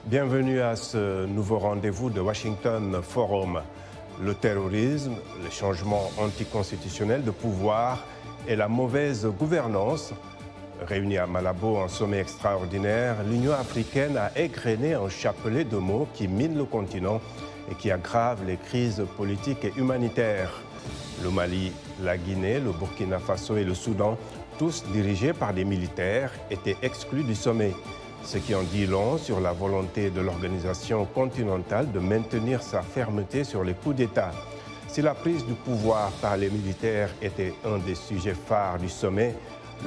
Bienvenue à ce nouveau rendez-vous de Washington Forum. Le terrorisme, les changements anticonstitutionnels de pouvoir et la mauvaise gouvernance. Réunis à Malabo en sommet extraordinaire, l'Union africaine a égrené un chapelet de mots qui minent le continent et qui aggravent les crises politiques et humanitaires. Le Mali, la Guinée, le Burkina Faso et le Soudan, tous dirigés par des militaires, étaient exclus du sommet. Ce qui en dit long sur la volonté de l'organisation continentale de maintenir sa fermeté sur les coups d'État. Si la prise du pouvoir par les militaires était un des sujets phares du sommet,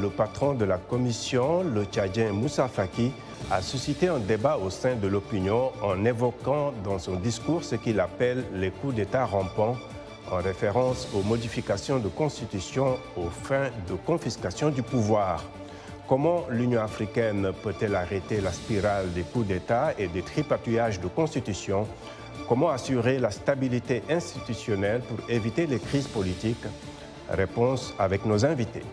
le patron de la commission, le Tchadien Moussa Faki, a suscité un débat au sein de l'opinion en évoquant dans son discours ce qu'il appelle les coups d'État rampants, en référence aux modifications de constitution aux fins de confiscation du pouvoir. Comment l'Union africaine peut-elle arrêter la spirale des coups d'État et des tripatouillages de constitution? Comment assurer la stabilité institutionnelle pour éviter les crises politiques? Réponse avec nos invités.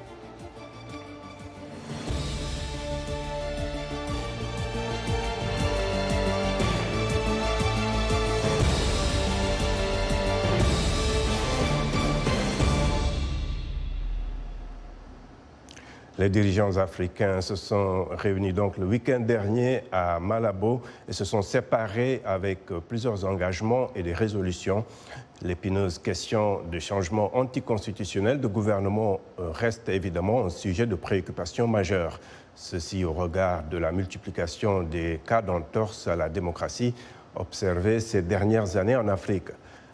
Les dirigeants africains se sont réunis donc le week-end dernier à Malabo et se sont séparés avec plusieurs engagements et des résolutions. L'épineuse question des changements anticonstitutionnels de gouvernement reste évidemment un sujet de préoccupation majeure. Ceci au regard de la multiplication des cas d'entorse à la démocratie observés ces dernières années en Afrique.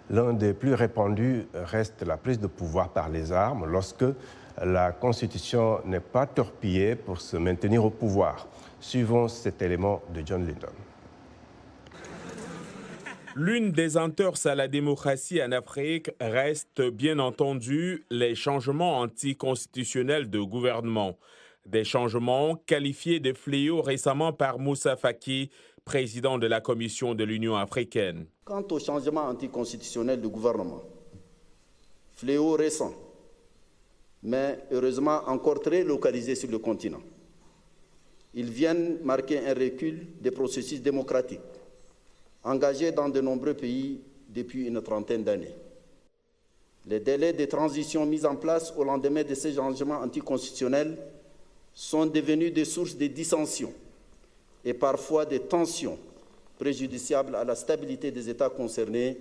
L'un des plus répandus reste la prise de pouvoir par les armes lorsque la Constitution n'est pas torpillée pour se maintenir au pouvoir. Suivons cet élément de John Lyndon. L'une des entorses à la démocratie en Afrique reste bien entendu les changements anticonstitutionnels de gouvernement. Des changements qualifiés de fléaux récemment par Moussa Faki, président de la Commission de l'Union africaine. Quant aux changements anticonstitutionnels de gouvernement, fléau récent, mais heureusement encore très localisés sur le continent. Ils viennent marquer un recul des processus démocratiques engagés dans de nombreux pays depuis une trentaine d'années. Les délais de transition mis en place au lendemain de ces changements anticonstitutionnels sont devenus des sources de dissensions et parfois de tensions préjudiciables à la stabilité des États concernés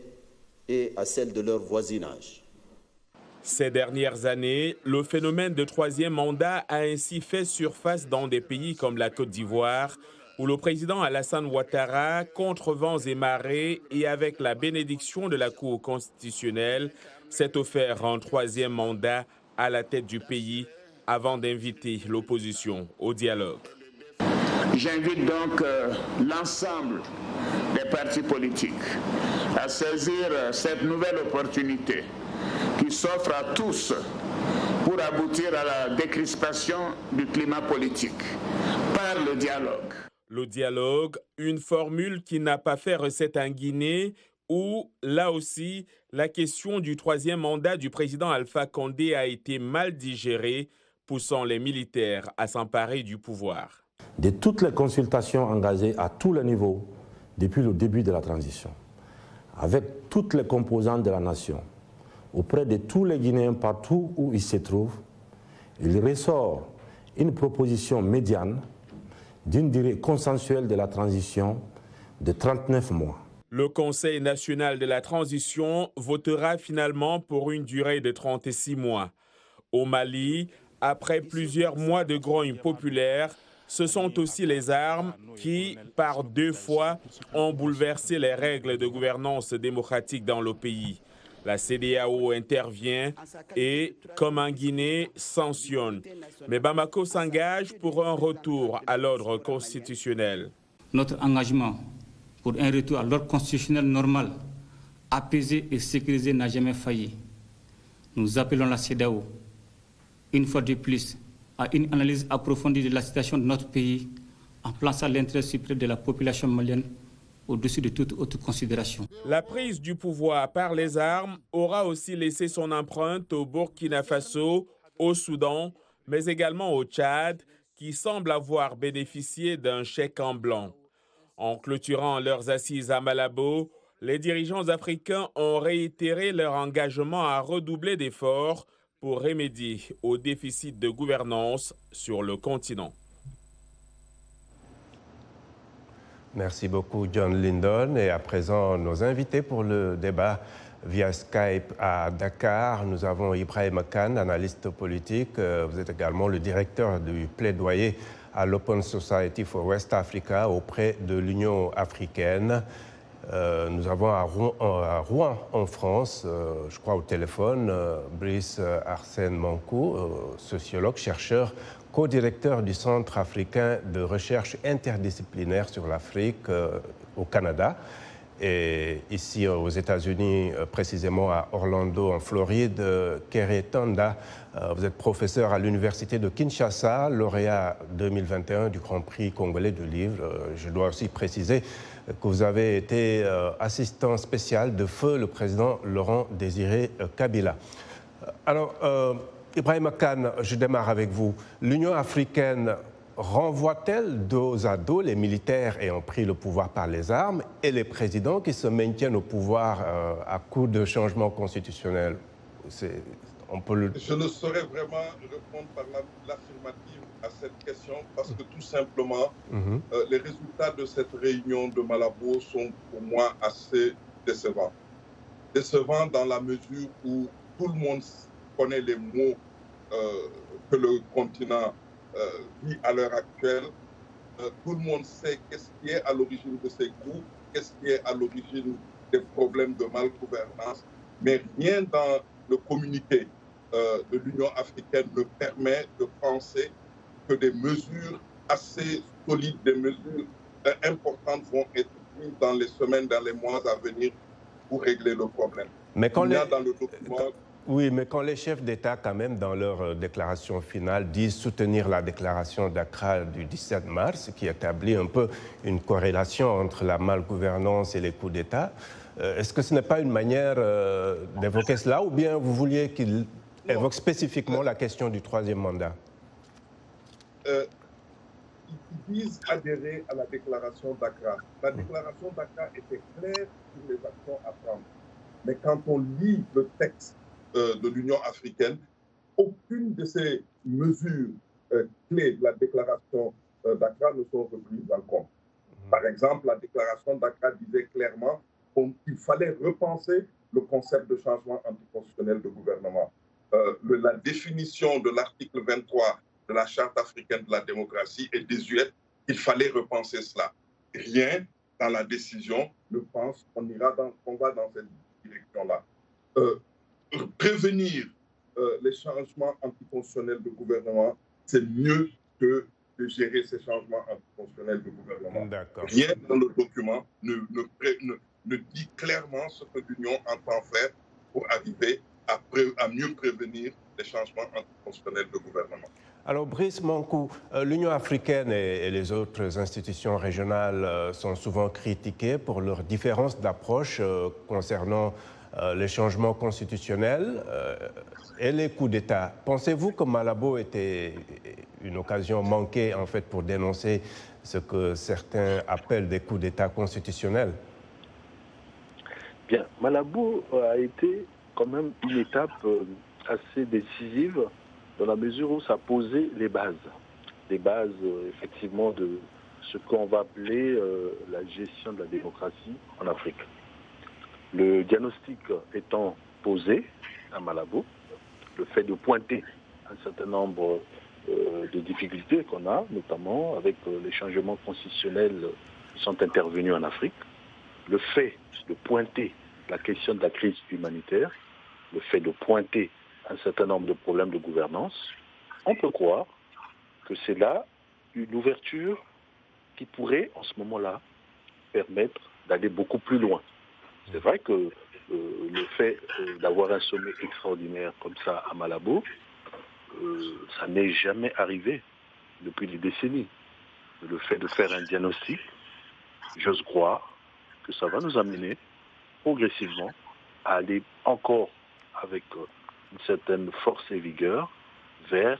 et à celle de leur voisinage. Ces dernières années, le phénomène de troisième mandat a ainsi fait surface dans des pays comme la Côte d'Ivoire, où le président Alassane Ouattara, contre vents et marées et avec la bénédiction de la Cour constitutionnelle, s'est offert un troisième mandat à la tête du pays avant d'inviter l'opposition au dialogue. J'invite donc l'ensemble des partis politiques à saisir cette nouvelle opportunité qui s'offre à tous pour aboutir à la décrispation du climat politique par le dialogue. Le dialogue, une formule qui n'a pas fait recette en Guinée, où, là aussi, la question du troisième mandat du président Alpha Condé a été mal digérée, poussant les militaires à s'emparer du pouvoir. De toutes les consultations engagées à tous les niveaux depuis le début de la transition, avec toutes les composantes de la nation, auprès de tous les Guinéens partout où ils se trouvent, il ressort une proposition médiane d'une durée consensuelle de la transition de 39 mois. Le Conseil national de la transition votera finalement pour une durée de 36 mois. Au Mali, après plusieurs mois de grogne populaire, ce sont aussi les armes qui, par 2 fois, ont bouleversé les règles de gouvernance démocratique dans le pays. La CEDEAO intervient et, comme en Guinée, sanctionne. Mais Bamako s'engage pour un retour à l'ordre constitutionnel. Notre engagement pour un retour à l'ordre constitutionnel normal, apaisé et sécurisé n'a jamais failli. Nous appelons la CEDEAO, une fois de plus, à une analyse approfondie de la situation de notre pays en plaçant l'intérêt suprême de la population malienne au-dessus de toute autre considération. La prise du pouvoir par les armes aura aussi laissé son empreinte au Burkina Faso, au Soudan, mais également au Tchad, qui semble avoir bénéficié d'un chèque en blanc. En clôturant leurs assises à Malabo, les dirigeants africains ont réitéré leur engagement à redoubler d'efforts pour remédier au déficit de gouvernance sur le continent. Merci beaucoup, John Lyndon. Et à présent, nos invités pour le débat via Skype à Dakar. Nous avons Ibrahim Khan, analyste politique. Vous êtes également le directeur du plaidoyer à l'Open Society for West Africa auprès de l'Union africaine. Nous avons à Rouen, en France, je crois au téléphone, Brice Arsène Mankou, sociologue, chercheur, co-directeur du Centre africain de recherche interdisciplinaire sur l'Afrique au Canada. Et ici aux États-Unis, précisément à Orlando, en Floride, Kéré Tanda, vous êtes professeur à l'Université de Kinshasa, lauréat 2021 du Grand Prix congolais du livre. Je dois aussi préciser que vous avez été assistant spécial de feu le président Laurent Désiré Kabila. Alors, Ibrahim Khan, je démarre avec vous. L'Union africaine renvoie-t-elle dos à dos les militaires ayant pris le pouvoir par les armes et les présidents qui se maintiennent au pouvoir à coup de changement constitutionnel? Je ne saurais vraiment répondre par l'affirmative à cette question parce que tout simplement, les résultats de cette réunion de Malabo sont pour moi assez décevants. Décevants dans la mesure où tout le monde connaît les mots que le continent vit à l'heure actuelle. Tout le monde sait qu'est-ce qui est à l'origine de ces groupes, qu'est-ce qui est à l'origine des problèmes de malgouvernance, mais rien dans le communiqué de l'Union africaine ne permet de penser que des mesures assez solides, des mesures importantes vont être prises dans les semaines, dans les mois à venir pour régler le problème. Mais quand il y a dans le document... Oui, mais quand les chefs d'État, quand même, dans leur déclaration finale, disent soutenir la déclaration d'Accra du 17 mars, qui établit un peu une corrélation entre la malgouvernance et les coups d'État, est-ce que ce n'est pas une manière d'évoquer cela, ou bien vous vouliez qu'il évoque spécifiquement la question du troisième mandat? Ils disent adhérer à la déclaration d'Accra. La déclaration d'Accra était claire sur les actions à prendre. Mais quand on lit le texte de l'Union africaine, aucune de ces mesures clés de la déclaration d'Accra ne sont reprises en compte. Par exemple, la déclaration d'Accra disait clairement qu'il fallait repenser le concept de changement anticonstitutionnel de gouvernement. La définition de l'article 23 de la Charte africaine de la démocratie est désuète. Il fallait repenser cela. Rien dans la décision ne pense qu'on va dans cette direction-là. Prévenir les changements anticonstitutionnels de gouvernement, c'est mieux que de gérer ces changements anticonstitutionnels de gouvernement. Rien dans le document ne dit clairement ce que l'Union entend faire pour arriver à mieux prévenir les changements anticonstitutionnels de gouvernement. Alors, Brice Mankou, l'Union africaine et les autres institutions régionales sont souvent critiquées pour leurs différences d'approche concernant les changements constitutionnels et les coups d'État. Pensez-vous que Malabo était une occasion manquée, en fait, pour dénoncer ce que certains appellent des coups d'État constitutionnels? Bien, Malabo a été quand même une étape assez décisive dans la mesure où ça posait les bases effectivement de ce qu'on va appeler la gestion de la démocratie en Afrique. Le diagnostic étant posé à Malabo, le fait de pointer un certain nombre de difficultés qu'on a, notamment avec les changements constitutionnels qui sont intervenus en Afrique, le fait de pointer la question de la crise humanitaire, le fait de pointer un certain nombre de problèmes de gouvernance, on peut croire que c'est là une ouverture qui pourrait, en ce moment-là, permettre d'aller beaucoup plus loin. C'est vrai que le fait d'avoir un sommet extraordinaire comme ça à Malabo, ça n'est jamais arrivé depuis des décennies. Le fait de faire un diagnostic, j'ose croire que ça va nous amener progressivement à aller encore avec une certaine force et vigueur vers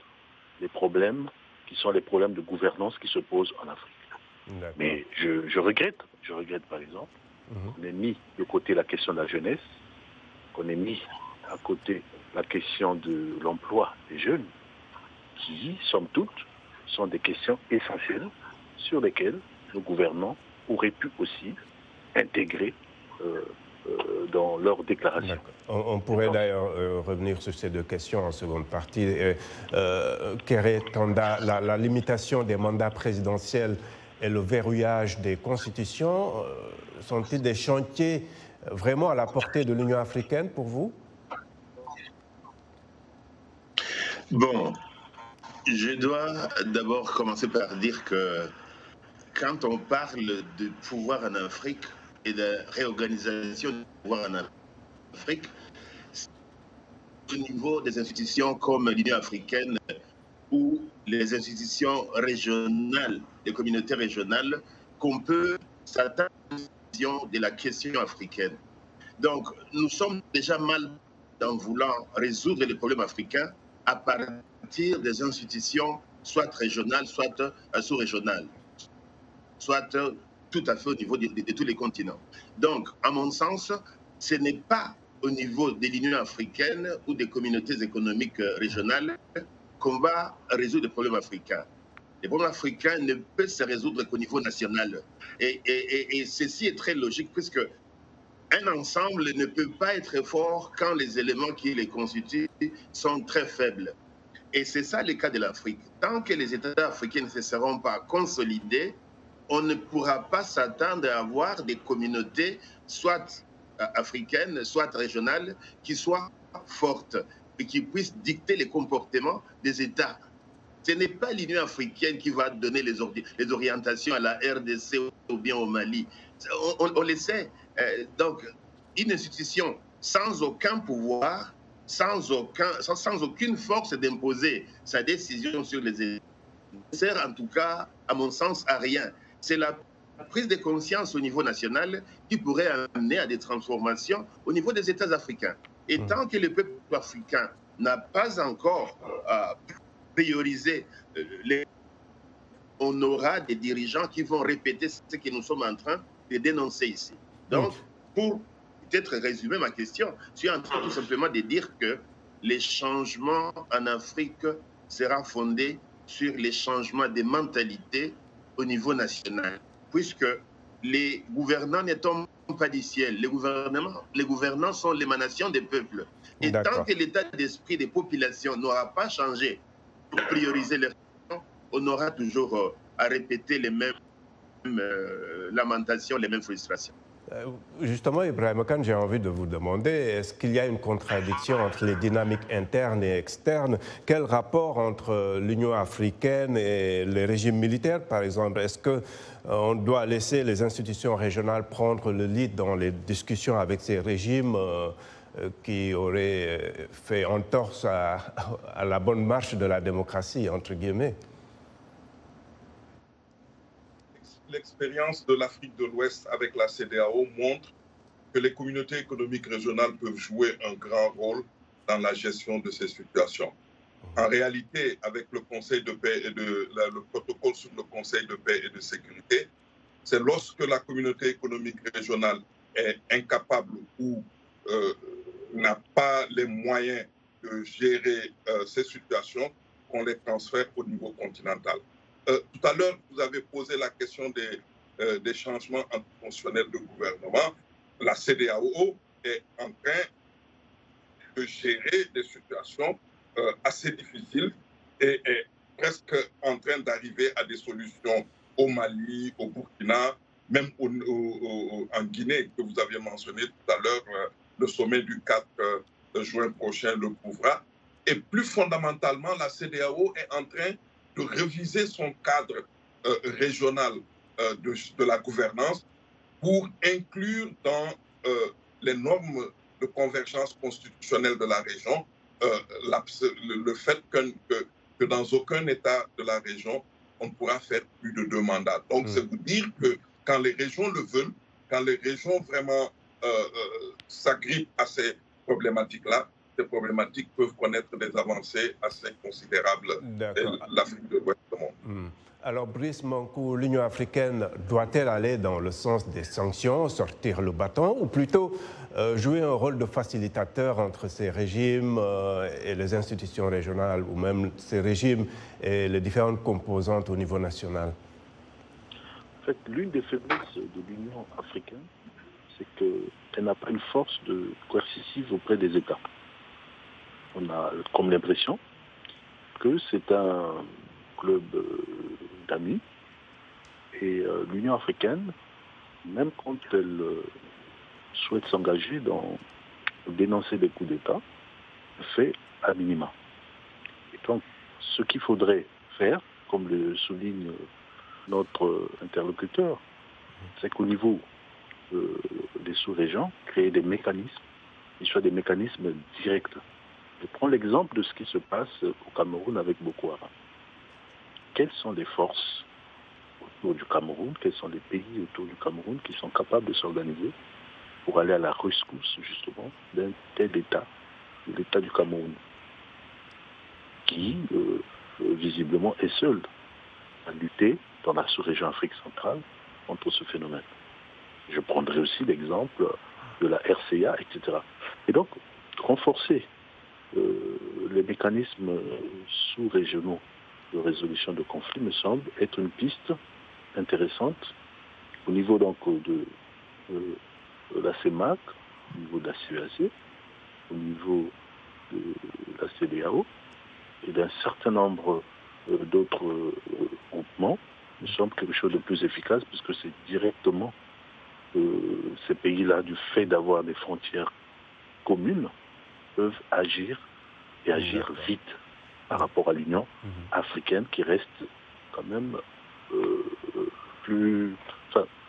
les problèmes qui sont les problèmes de gouvernance qui se posent en Afrique. Mais je regrette par exemple, qu'on ait mis de côté la question de la jeunesse, qu'on ait mis à côté la question de l'emploi des jeunes, qui, somme toute, sont des questions essentielles sur lesquelles nos gouvernants auraient pu aussi intégrer dans leur déclaration. On pourrait d'ailleurs revenir sur ces deux questions en seconde partie. Kéré Tanda, la limitation des mandats présidentiels et le verrouillage des constitutions sont-ils des chantiers vraiment à la portée de l'Union africaine pour vous? Bon, je dois d'abord commencer par dire que quand on parle de pouvoir en Afrique et de réorganisation du pouvoir en Afrique, au niveau des institutions comme l'Union africaine ou les institutions régionales, les communautés régionales, qu'on peut s'attendre de la question africaine. Donc, nous sommes déjà mal en voulant résoudre les problèmes africains à partir des institutions soit régionales, soit sous-régionales, soit tout à fait au niveau de tous les continents. Donc, à mon sens, ce n'est pas au niveau de l'Union africaine ou des communautés économiques régionales qu'on va résoudre les problèmes africains. Les problèmes africains ne peuvent se résoudre qu'au niveau national. Et ceci est très logique, puisque un ensemble ne peut pas être fort quand les éléments qui les constituent sont très faibles. Et c'est ça le cas de l'Afrique. Tant que les États africains ne se seront pas consolidés, on ne pourra pas s'attendre à avoir des communautés, soit africaines, soit régionales, qui soient fortes et qui puissent dicter les comportements des États. Ce n'est pas l'Union africaine qui va donner les orientations à la RDC ou bien au Mali. On le sait. Donc, une institution sans aucun pouvoir, sans aucune force d'imposer sa décision sur les États, ne sert en tout cas, à mon sens, à rien. C'est la prise de conscience au niveau national qui pourrait amener à des transformations au niveau des États africains. Et tant que le peuple africain n'a pas encore priorisé, on aura des dirigeants qui vont répéter ce que nous sommes en train de dénoncer ici. Donc, pour peut-être résumer ma question, je suis en train tout simplement de dire que les changements en Afrique seront fondés sur les changements de mentalité au niveau national, puisque les gouvernants ne tombent pas du ciel. Les gouvernants sont l'émanation des peuples. Et tant que l'état d'esprit des populations n'aura pas changé pour prioriser les gens, on aura toujours à répéter les mêmes lamentations, les mêmes frustrations. Justement, Ibrahim Kane, j'ai envie de vous demander, est-ce qu'il y a une contradiction entre les dynamiques internes et externes? Quel rapport entre l'Union africaine et les régimes militaires, par exemple? Est-ce qu'on doit laisser les institutions régionales prendre le lead dans les discussions avec ces régimes qui auraient fait entorse à la bonne marche de la démocratie, entre guillemets? L'expérience de l'Afrique de l'Ouest avec la CEDEAO montre que les communautés économiques régionales peuvent jouer un grand rôle dans la gestion de ces situations. En réalité, avec le Conseil de paix et le protocole sur le Conseil de paix et de sécurité, c'est lorsque la communauté économique régionale est incapable ou n'a pas les moyens de gérer ces situations qu'on les transfère au niveau continental. Tout à l'heure, vous avez posé la question des changements anticonstitutionnels de gouvernement. La CEDEAO est en train de gérer des situations assez difficiles et est presque en train d'arriver à des solutions au Mali, au Burkina, même en Guinée, que vous aviez mentionné tout à l'heure. Le sommet du 4 juin prochain le prouvera. Et plus fondamentalement, la CEDEAO est en train de réviser son cadre régional de la gouvernance pour inclure dans les normes de convergence constitutionnelle de la région le fait que dans aucun État de la région, on pourra faire plus de 2 mandats. Donc, c'est vous dire que quand les régions le veulent, quand les régions vraiment s'agrippent à ces problématiques-là, ces problématiques peuvent connaître des avancées assez considérables. L'Afrique de l'Ouest exactement. Alors, Brice Mankou, l'Union africaine doit-elle aller dans le sens des sanctions, sortir le bâton, ou plutôt jouer un rôle de facilitateur entre ces régimes et les institutions régionales, ou même ces régimes et les différentes composantes au niveau national? En fait, l'une des faiblesses de l'Union africaine, c'est qu'elle n'a pas une force coercitive auprès des États. On a comme l'impression que c'est un club d'amis et l'Union africaine, même quand elle souhaite s'engager dans dénoncer des coups d'État, fait à minima. Et donc, ce qu'il faudrait faire, comme le souligne notre interlocuteur, c'est qu'au niveau des sous-régions, créer des mécanismes qui soient des mécanismes directs. Je prends l'exemple de ce qui se passe au Cameroun avec Boko Haram. Quelles sont les forces autour du Cameroun, quels sont les pays autour du Cameroun qui sont capables de s'organiser pour aller à la rescousse, justement, d'un tel État, l'État du Cameroun, qui, visiblement, est seul à lutter dans la sous-région Afrique centrale contre ce phénomène. Je prendrai aussi l'exemple de la RCA, etc. Et donc, renforcer les mécanismes sous-régionaux de résolution de conflits me semble être une piste intéressante au niveau donc de la CEMAC, au niveau de la CEAC, au niveau de la CEDEAO et d'un certain nombre d'autres groupements. Me semble quelque chose de plus efficace puisque c'est directement ces pays-là, du fait d'avoir des frontières communes, peuvent agir et agir vite par rapport à l'Union africaine qui reste quand même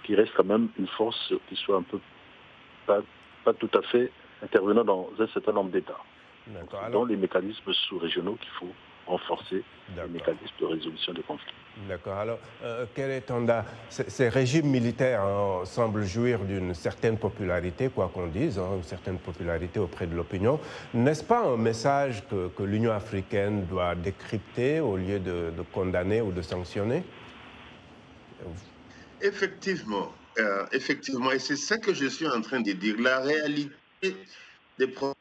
qui reste quand même une force qui soit un peu pas tout à fait intervenant dans un certain nombre d'États. Dans les mécanismes sous-régionaux qu'il faut renforcer, les mécanismes de résolution des conflits. D'accord. Alors, quel est ton ces régimes militaires semblent jouir d'une certaine popularité, quoi qu'on dise, une certaine popularité auprès de l'opinion. N'est-ce pas un message que l'Union africaine doit décrypter au lieu de condamner ou de sanctionner? Effectivement, et c'est ça que je suis en train de dire. La réalité des problèmes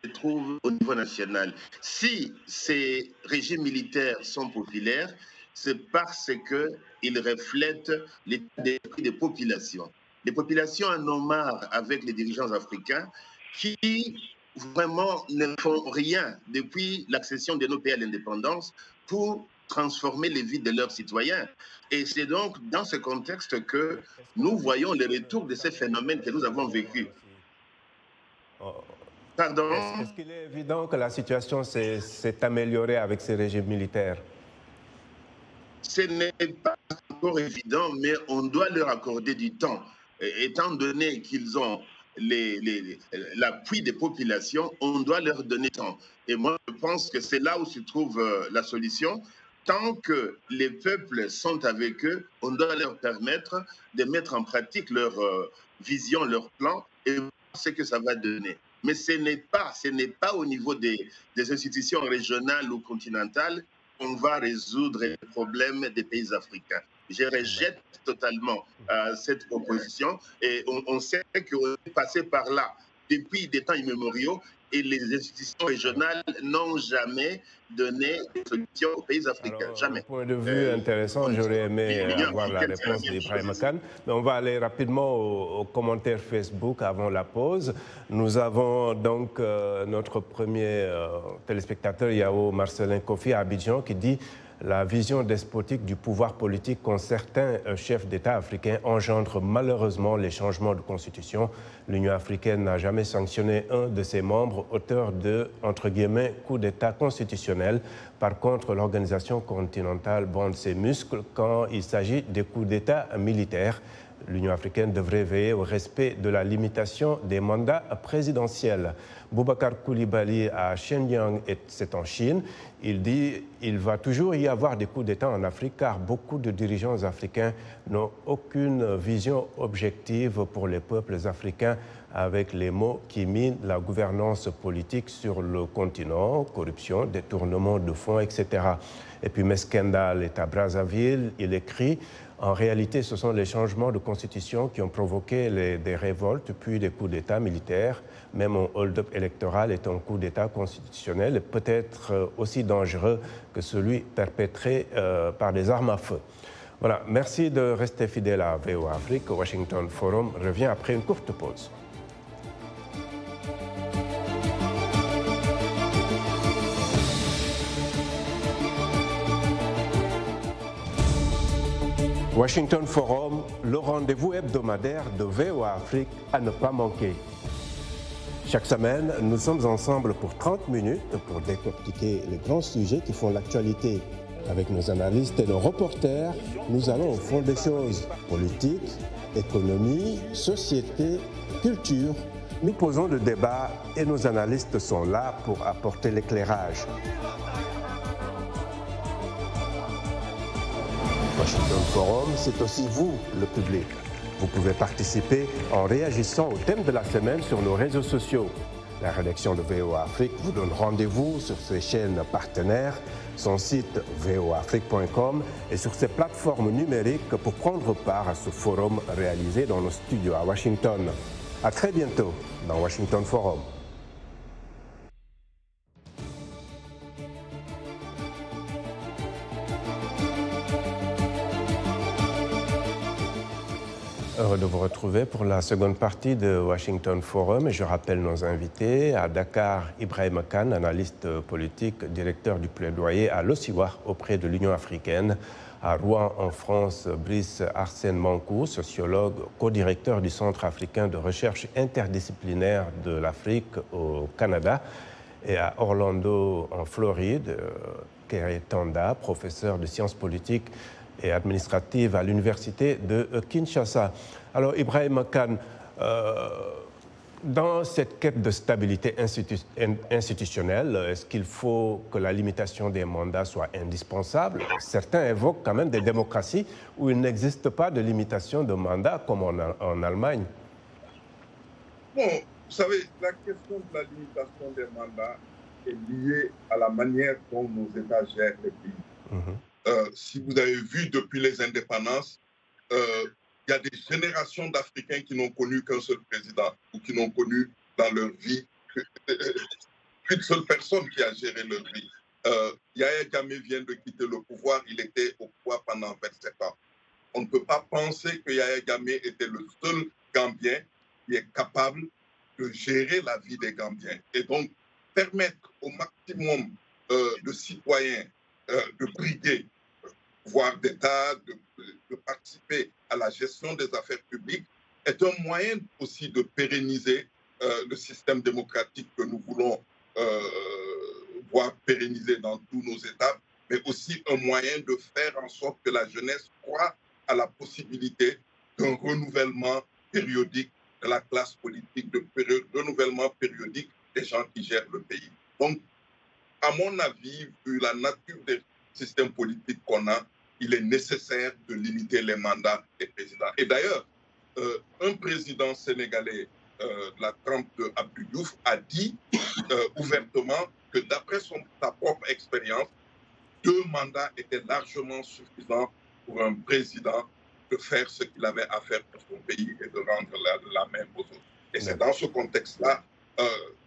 se trouve au niveau national. Si ces régimes militaires sont populaires, c'est parce qu'ils reflètent l'état d'esprit des populations. Les populations en ont marre avec les dirigeants africains qui vraiment ne font rien depuis l'accession de nos pays à l'indépendance pour transformer les vies de leurs citoyens. Et c'est donc dans ce contexte que nous voyons le retour de ces phénomènes que nous avons vécus. Pardon? Est-ce qu'il est évident que la situation s'est améliorée avec ces régimes militaires? Ce n'est pas encore évident, mais on doit leur accorder du temps. Étant donné qu'ils ont l'appui des populations, on doit leur donner du temps. Et moi, je pense que c'est là où se trouve la solution. Tant que les peuples sont avec eux, on doit leur permettre de mettre en pratique leur vision, leur plan, et voir ce que ça va donner. Mais ce n'est pas au niveau des institutions régionales ou continentales qu'on va résoudre les problèmes des pays africains. Je rejette totalement cette proposition et on sait qu'on est passé par là depuis des temps immémoriaux et les institutions régionales n'ont jamais donné de solution aux pays africains. Alors, jamais. Un point de vue intéressant, j'aurais aimé avoir la réponse d'Ibrahim Khan. Mais on va aller rapidement aux commentaires Facebook avant la pause. Nous avons donc notre premier téléspectateur, Yao Marcelin Kofi à Abidjan, qui dit la vision despotique du pouvoir politique qu'ont certains chefs d'État africains engendre malheureusement les changements de constitution. L'Union africaine n'a jamais sanctionné un de ses membres auteur de, entre guillemets, coup d'État constitutionnel. Par contre, l'organisation continentale bande ses muscles quand il s'agit des coups d'État militaires. L'Union africaine devrait veiller au respect de la limitation des mandats présidentiels. Boubacar Koulibaly à Shenyang, c'est en Chine, il dit qu'il va toujours y avoir des coups d'État en Afrique car beaucoup de dirigeants africains n'ont aucune vision objective pour les peuples africains. avec les mots qui minent la gouvernance politique sur le continent, corruption, détournement de fonds, etc. Et puis Meskendal est à Brazzaville, il écrit « En réalité, ce sont les changements de constitution qui ont provoqué des révoltes, puis des coups d'État militaires. Même un hold-up électoral est un coup d'État constitutionnel, peut-être aussi dangereux que celui perpétré par des armes à feu. » Voilà, merci de rester fidèle à VOA Afrique. Washington Forum revient après une courte pause. Washington Forum, le rendez-vous hebdomadaire de VOA Afrique à ne pas manquer. Chaque semaine, nous sommes ensemble pour 30 minutes pour décortiquer les grands sujets qui font l'actualité. Avec nos analystes et nos reporters, nous allons au fond des choses. Politique, économie, société, culture. Nous posons le débat et nos analystes sont là pour apporter l'éclairage. Washington Forum, c'est aussi vous, le public. Vous pouvez participer en réagissant au thème de la semaine sur nos réseaux sociaux. La rédaction de VOA Afrique vous donne rendez-vous sur ses chaînes partenaires, son site voafrique.com et sur ses plateformes numériques pour prendre part à ce forum réalisé dans nos studios à Washington. À très bientôt dans Washington Forum. Heureux de vous retrouver pour la seconde partie de Washington Forum. Et je rappelle nos invités. À Dakar, Ibrahim Khan, analyste politique, directeur du plaidoyer à l'OSIWA auprès de l'Union africaine. À Rouen, en France, Brice Arsène Mankou, sociologue, co-directeur du Centre africain de recherche interdisciplinaire de l'Afrique au Canada. Et à Orlando, en Floride, Kéré Tanda, professeur de sciences politiques et administrative à l'université de Kinshasa. Alors, Ibrahim Khan, dans cette quête de stabilité institutionnelle, est-ce qu'il faut que la limitation des mandats soit indispensable? Certains évoquent quand même des démocraties où il n'existe pas de limitation de mandat, comme en Allemagne. Bon, vous savez, la question de la limitation des mandats est liée à la manière dont nos États gèrent les pays. Si vous avez vu depuis les indépendances, il y a des générations d'Africains qui n'ont connu qu'un seul président ou qui n'ont connu dans leur vie qu'une seule personne qui a géré leur vie. Yahya Jammeh vient de quitter le pouvoir, il était au pouvoir pendant 27 ans. On ne peut pas penser que Yahya Jammeh était le seul Gambien qui est capable de gérer la vie des Gambiens. Et donc, permettre au maximum de citoyens de briguer le pouvoir d'État, de participer à la gestion des affaires publiques, est un moyen aussi de pérenniser le système démocratique que nous voulons voir pérenniser dans tous nos États, mais aussi un moyen de faire en sorte que la jeunesse croit à la possibilité d'un renouvellement périodique de la classe politique, de renouvellement périodique des gens qui gèrent le pays. Donc, à mon avis, vu la nature des systèmes politiques qu'on a, il est nécessaire de limiter les mandats des présidents. Et d'ailleurs, un président sénégalais de la trempe de Abdou Diouf a dit ouvertement que d'après sa propre expérience, 2 mandats étaient largement suffisants pour un président de faire ce qu'il avait à faire pour son pays et de rendre la main aux autres. Et c'est dans ce contexte-là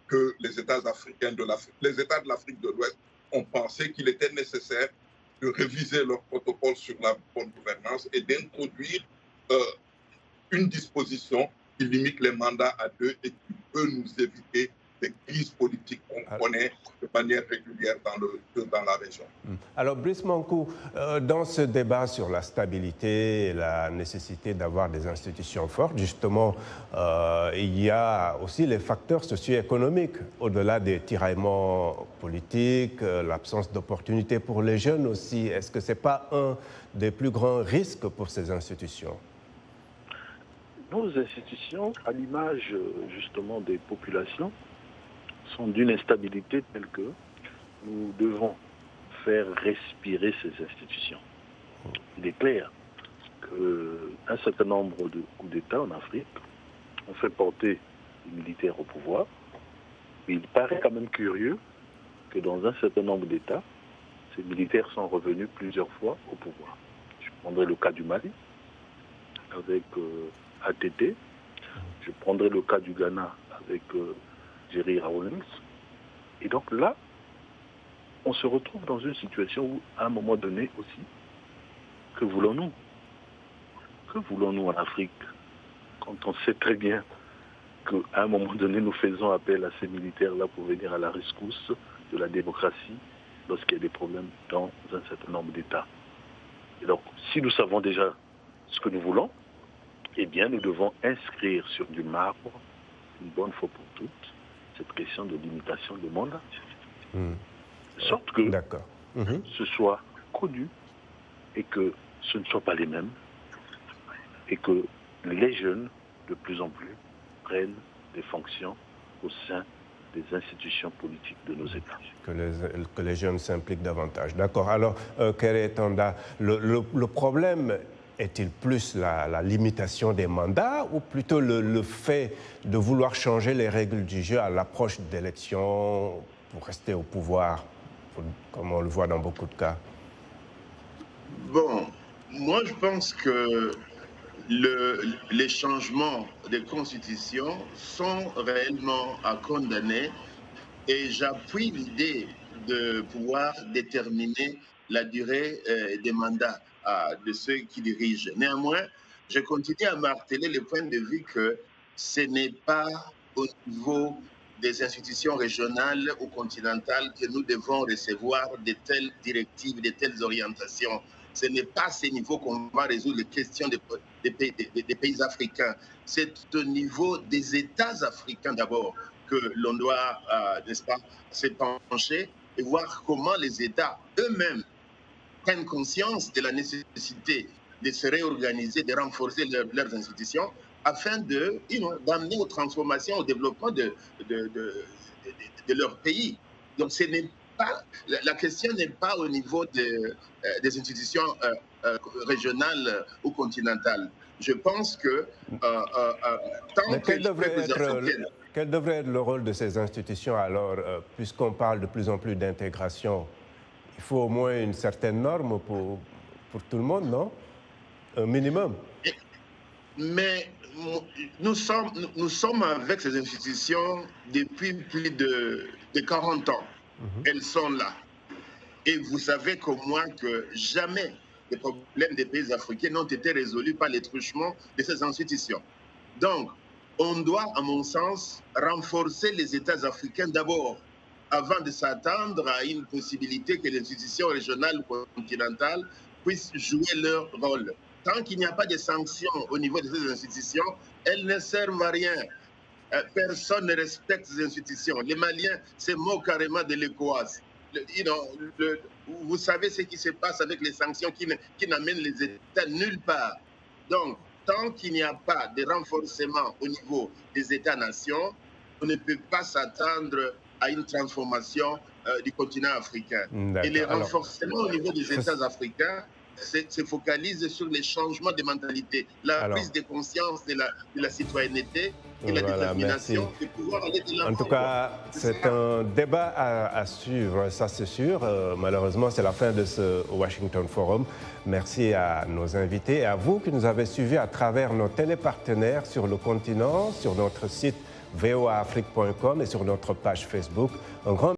que les États africains les États de l'Afrique de l'Ouest ont pensé qu'il était nécessaire de réviser leur protocole sur la bonne gouvernance et d'introduire une disposition qui limite les mandats à 2 et qui peut nous éviter des crises politiques qu'on connaît de manière régulière dans la région. Alors, Brice Mankou, dans ce débat sur la stabilité et la nécessité d'avoir des institutions fortes, justement, il y a aussi les facteurs socio-économiques, au-delà des tiraillements politiques, l'absence d'opportunités pour les jeunes aussi. Est-ce que ce n'est pas un des plus grands risques pour ces institutions? Nos institutions, à l'image justement des populations, sont d'une instabilité telle que nous devons faire respirer ces institutions. Il est clair qu'un certain nombre de coups d'État en Afrique ont fait porter des militaires au pouvoir. Mais il paraît quand même curieux que dans un certain nombre d'États, ces militaires sont revenus plusieurs fois au pouvoir. Je prendrai le cas du Mali, avec ATT. Je prendrai le cas du Ghana, avec Jerry Rawlings. Et donc là, on se retrouve dans une situation où, à un moment donné aussi, que voulons-nous? Que voulons-nous en Afrique quand on sait très bien qu'à un moment donné, nous faisons appel à ces militaires-là pour venir à la rescousse de la démocratie lorsqu'il y a des problèmes dans un certain nombre d'États. Et donc, si nous savons déjà ce que nous voulons, eh bien, nous devons inscrire sur du marbre, une bonne fois pour toutes, cette question de limitation de mandat. De sorte que ce soit connu et que ce ne soit pas les mêmes et que les jeunes, de plus en plus, prennent des fonctions au sein des institutions politiques de nos États. Que les jeunes s'impliquent davantage. D'accord. Alors, Kéré Tanda, le problème est-il plus la limitation des mandats ou plutôt le fait de vouloir changer les règles du jeu à l'approche d'élections pour rester au pouvoir, comme on le voit dans beaucoup de cas? Bon, moi je pense que les changements de constitution sont réellement à condamner et j'appuie l'idée de pouvoir déterminer la durée des mandats de ceux qui dirigent. Néanmoins, je continue à marteler le point de vue que ce n'est pas au niveau des institutions régionales ou continentales que nous devons recevoir de telles directives, de telles orientations. Ce n'est pas à ce niveau qu'on va résoudre les questions des pays africains. C'est au niveau des États africains d'abord que l'on doit, n'est-ce pas, se pencher et voir comment les États eux-mêmes prennent conscience de la nécessité de se réorganiser, de renforcer leurs institutions afin d'amener aux transformations, au développement de leur pays. Donc ce n'est pas, la question n'est pas au niveau des institutions régionales ou continentales. Je pense que tant que quel devrait être le rôle de ces institutions alors, puisqu'on parle de plus en plus d'intégration? Il faut au moins une certaine norme pour tout le monde, non? Un minimum. Mais nous sommes avec ces institutions depuis plus de 40 ans. Elles sont là. Et vous savez comme moi que jamais les problèmes des pays africains n'ont été résolus par les truchements de ces institutions. Donc, on doit, à mon sens, renforcer les États africains d'abord, avant de s'attendre à une possibilité que les institutions régionales ou continentales puissent jouer leur rôle. Tant qu'il n'y a pas de sanctions au niveau de ces institutions, elles ne servent à rien. Personne ne respecte ces institutions. Les Maliens se moquent carrément de l'ECOWAS. Vous savez ce qui se passe avec les sanctions qui n'amènent les États nulle part. Donc, tant qu'il n'y a pas de renforcement au niveau des États-nations, on ne peut pas s'attendre à une transformation du continent africain. Et les renforcements au niveau des États africains se focalise sur les changements de mentalité, la prise de conscience de la citoyenneté et la détermination de pouvoir aller de l'avant. En tout cas, c'est un débat à suivre, ça c'est sûr. Malheureusement, c'est la fin de ce Washington Forum. Merci à nos invités et à vous qui nous avez suivis à travers nos télépartenaires sur le continent, sur notre site voaafrique.com et sur notre page Facebook. Un grand